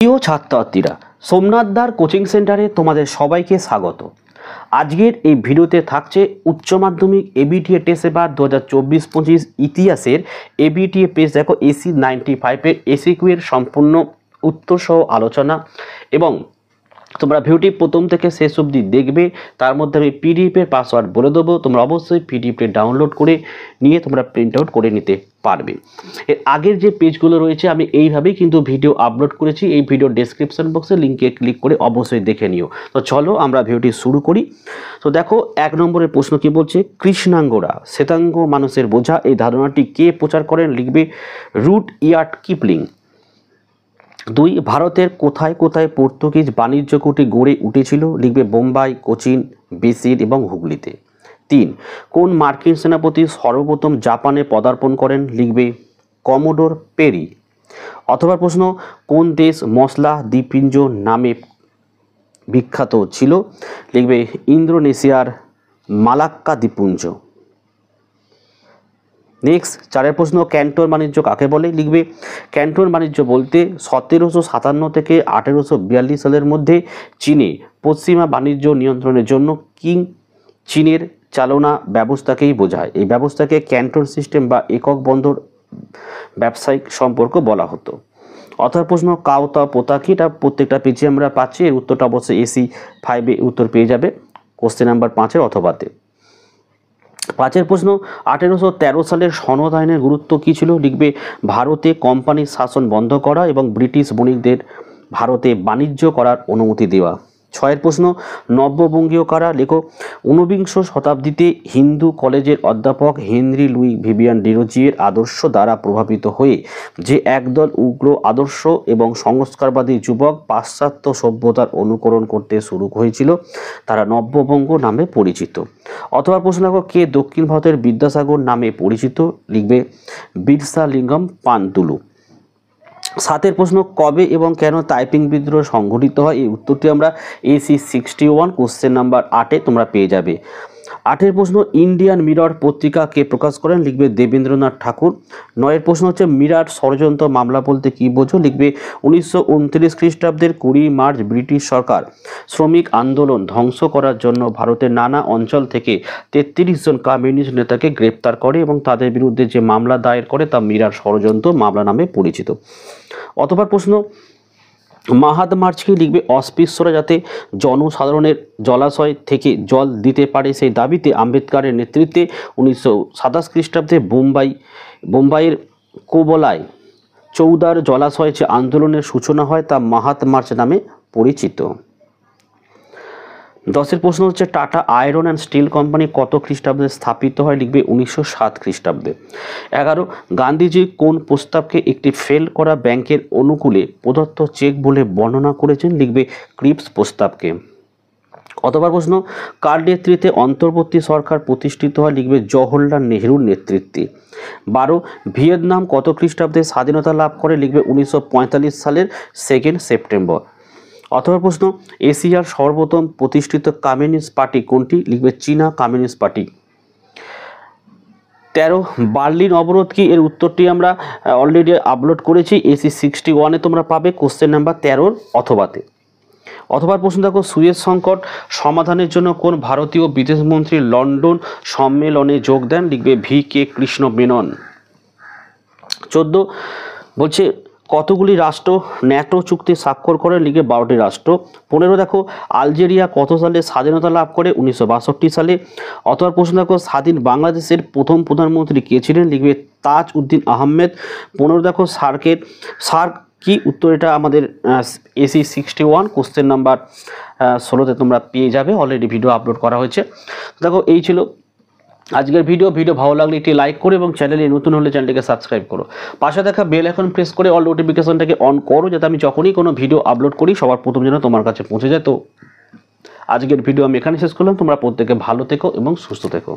প্রিয় ছাত্রছাত্রীরা, সোমনাথদার কোচিং সেন্টারে তোমাদের সবাইকে স্বাগত। আজকের এই ভিডিওতে থাকছে উচ্চ মাধ্যমিক এবিটিএ টেস্ট পেপার 2024-25 ইতিহাসের এবিটিএ পেজ। দেখো এসি 95-এর এসিকিউ এর সম্পূর্ণ উত্তর সহ আলোচনা, এবং তোমরা ভিডিওটি প্রথম থেকে শেষ অবধি দেখবে। তার মধ্যে আমি পিডিএফের পাসওয়ার্ড বলে দেবো, তোমরা অবশ্যই পিডিএফে ডাউনলোড করে নিয়ে তোমরা প্রিন্ট আউট করে নিতে পারবে। এর আগের যে পেজগুলো রয়েছে আমি এইভাবেই কিন্তু ভিডিও আপলোড করেছি, এই ভিডিও ডেসক্রিপশন বক্সে লিঙ্কে ক্লিক করে অবশ্যই দেখে নিও। তো চলো আমরা ভিডিওটি শুরু করি। তো দেখো 1 নম্বরের প্রশ্ন কি বলছে, কৃষ্ণাঙ্গরা শ্বেতাঙ্গ মানুষের বোঝা, এই ধারণাটি কে প্রচার করেন? লিখবে রুডইয়ার্ড কিপলিং। 2, ভারতের কোথায় কোথায় পর্তুগিজ বাণিজ্য কুটি গড়ে উঠেছিল? লিখবে বোম্বাই, কোচিন, বেসির এবং হুগলিতে। 3, কোন মার্কিন সেনাপতি সর্বপ্রথম জাপানে পদার্পণ করেন? লিখবে কমোডোর পেরি। অথবা প্রশ্ন, কোন দেশ মশলা দ্বীপপুঞ্জ নামে বিখ্যাত ছিল? লিখবে ইন্দোনেশিয়ার মালাক্কা দ্বীপপুঞ্জ। নেক্সট 4 প্রশ্ন, ক্যান্টন বাণিজ্য কাকে বলে? লিখবে ক্যান্টন বাণিজ্য বলতে 1757 থেকে 1842 সালের মধ্যে চীনে পশ্চিমা বাণিজ্য নিয়ন্ত্রণের জন্য কিং চীনের চালনা ব্যবস্থাকেই বোঝায়। এই ব্যবস্থাকে ক্যান্টন সিস্টেম বা একক বন্দর ব্যবসায়িক সম্পর্ক বলা হতো। অথবা প্রশ্ন, কাওতা পোতা কি? এটা প্রত্যেকটা পেজে আমরা পাচ্ছি, এর উত্তরটা অবশ্যই এসি 5-এ উত্তর পেয়ে যাবে কোশ্চেন নাম্বার 5-এর অথবাতে। 5 প্রশ্ন, 1813 সালের সনদ আইনের গুরুত্ব কী ছিল? লিখবে ভারতে কোম্পানির শাসন বন্ধ করা এবং ব্রিটিশ বণিকদের ভারতে বাণিজ্য করার অনুমতি দেওয়া। 6 প্রশ্ন, নব্যবঙ্গীয় কারা? লেখো 19বিংশ শতাব্দীতে হিন্দু কলেজের অধ্যাপক হেনরি লুই ভিভিয়ান ডিরোজিয়ের আদর্শ দ্বারা প্রভাবিত হয়ে যে একদল উগ্র আদর্শ এবং সংস্কারবাদী যুবক পাশ্চাত্য সভ্যতার অনুকরণ করতে শুরু হয়েছিল, তারা নব্যবঙ্গ নামে পরিচিত। অথবা প্রশ্ন দেখো, কে দক্ষিণ ভারতের বিদ্যাসাগর নামে পরিচিত? লিখবে বিরসালিঙ্গম পান্তুলু। 7 প্রশ্ন, কবে এবং কেন তাইপিং বিদ্রোহ সংঘটিত হয়? এই উত্তরটি আমরা এসি 61 কোশ্চেন নাম্বার 8-এ তোমরা পেয়ে যাবে। 8 প্রশ্ন, ইন্ডিয়ান মিরর পত্রিকা কে প্রকাশ করেন? লিখবে দেবেন্দ্রনাথ ঠাকুর। 9 প্রশ্ন হচ্ছে মিরাট ষড়যন্ত্র মামলা বলতে কি বোঝো? লিখবে 1929 খ্রিস্টাব্দের 20 মার্চ ব্রিটিশ সরকার শ্রমিক আন্দোলন ধ্বংস করার জন্য ভারতের নানা অঞ্চল থেকে 33 জন কমিউনিস্ট নেতাকে গ্রেপ্তার করে এবং তাদের বিরুদ্ধে যে মামলা দায়ের করে তা মিরাট ষড়যন্ত্র মামলা নামে পরিচিত। অথবা প্রশ্ন, মাহাদ মার্চ কি? লিখবে অস্পৃশ্যরা যাতে জনসাধারণের জলাশয় থেকে জল দিতে পারে সেই দাবিতে আম্বেদকরের নেতৃত্বে 1927 খ্রিস্টাব্দে বোম্বাইয়ের কোবলায় চৌদার জলাশয়ে যে আন্দোলনের সূচনা হয় তা মাহাদ মার্চ নামে পরিচিত। 10 প্রশ্ন হচ্ছে tata iron and steel company কত খ্রিস্টাব্দে স্থাপিত হয়? লিখবে 1907 খ্রিস্টাব্দে। 11, গান্ধীজি কোন প্রস্তাবকে একটি ফেল করা ব্যাংকের অনুকূলে প্রদত্ত চেক বলে বর্ণনা করেছেন? লিখবে ক্রিপস প্রস্তাবকে। অথবা প্রশ্ন, কার নেতৃত্বে অন্তর্বর্তী সরকার প্রতিষ্ঠিত হয়? লিখবে জওহরলাল নেহরুর নেতৃত্বে। 12, ভিয়েতনাম কত খ্রিস্টাব্দে স্বাধীনতা লাভ করে? লিখবে 1945 সালের 2 সেপ্টেম্বর। অথবা প্রশ্ন, এশিয়ার সর্বপ্রথম প্রতিষ্ঠিত কমিউনিস্ট পার্টি কোনটি? লিখবে চীনা কমিউনিস্ট পার্টি। 13, বার্লিন অবরোধ কি? এর উত্তরটি আমরা অলরেডি আপলোড করেছি, এসি 61-এ তোমরা পাবে কোশ্চেন নাম্বার 13-র অথবাতে। অথবা প্রশ্ন দেখো, সুয়েজ সংকট সমাধানের জন্য কোন ভারতীয় বিদেশমন্ত্রী লন্ডন সম্মেলনে যোগ দেন? লিখবে VK কৃষ্ণ মেনন। 14, বলছে কতগুলি রাষ্ট্র ন্যাটো চুক্তি স্বাক্ষর করে? লিখে 12টি রাষ্ট্র। 15, দেখো আলজেরিয়া কত সালে স্বাধীনতা লাভ করে? 1962 সালে। অথবা প্রশ্ন দেখো, স্বাধীন বাংলাদেশের প্রথম প্রধানমন্ত্রী কে ছিলেন? লিখবে তাজ উদ্দিন আহমেদ। 15, দেখো সার্ক কি? উত্তর এটা আমাদের এসি 61 কোশ্চেন নাম্বার 16-তে তোমরা পেয়ে যাবে, অলরেডি ভিডিও আপলোড করা হয়েছে। দেখো এই ছিল আজকের ভিডিও ভালো লাগলে একটি লাইক করো এবং চ্যানেলে নতুন হলে চ্যানেলটিকে সাবস্ক্রাইব করো। পাশে দেখা বেল আইকন প্রেস করে অল নোটিফিকেশনটাকে অন করো, যাতে আমি যখনই কোনো ভিডিও আপলোড করি সবার প্রথম যেন তোমার কাছে পৌঁছে যায়। তো আজকের ভিডিও আমি এখানে শেষ করলাম। তোমরা প্রত্যেকে ভালো থেকো এবং সুস্থ থেকো।